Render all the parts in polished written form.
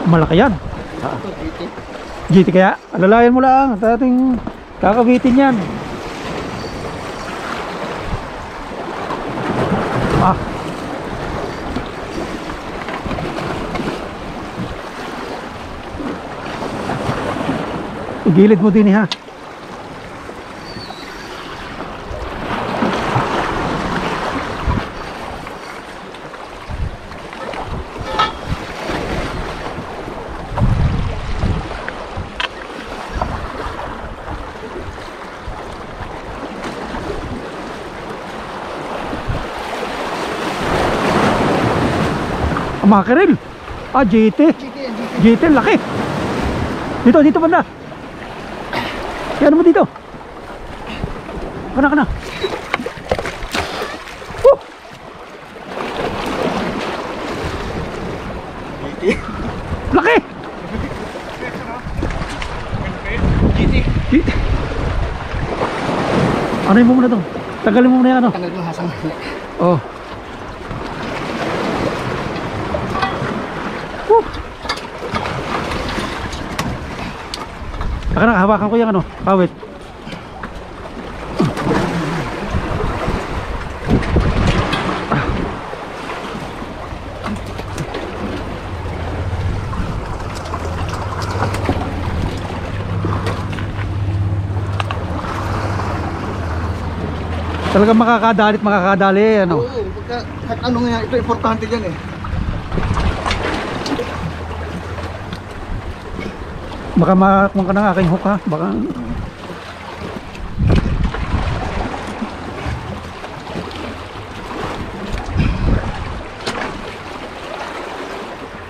Malaki yan. GT kaya? Alalayan mo lang. At ating kakabitin yan. Ah. Igilid mo din ha. Makarel. Ah, GT. GT, laki. Dito banda. Yan mo dito. Kana. Laki. GT. Ano mo muna to? Tagalin mo muna yan ano? Tagal mo hasang. Oh. Hawakan ko yung ano, pawit. Talagang makakadali ano. Oo, kahit ano nga, ito importante dyan eh. Baka makakuha ka ng aking hook ha. Baka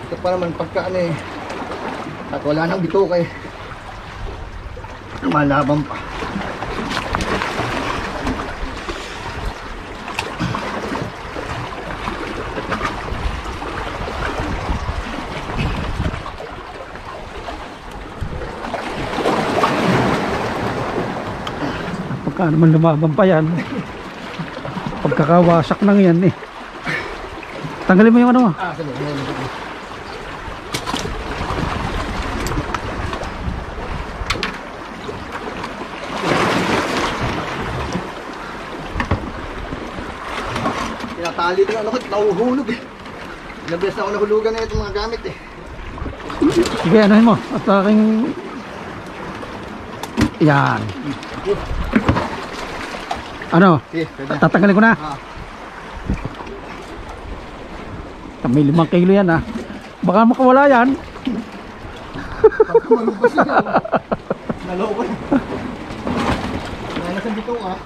ito pa naman pagka ano eh, at wala nang bito kay malabang pa. pagka naman lumaban pa yan. Pagkakawasak nang yan eh. Tanggalin mo yung ano mo. Sige. Tinatali din ano ko, nahuhulog eh. Nabes na ako nahulugan na itong mga gamit eh. Sige, anuhin mo. At aking... Yan. Ano? Sige, pwede. Tatanggalin ko na. May 5 kilo yan ha. Baka makawala yan. Pagka malubas yun. Naloko. Nalasan dito ah.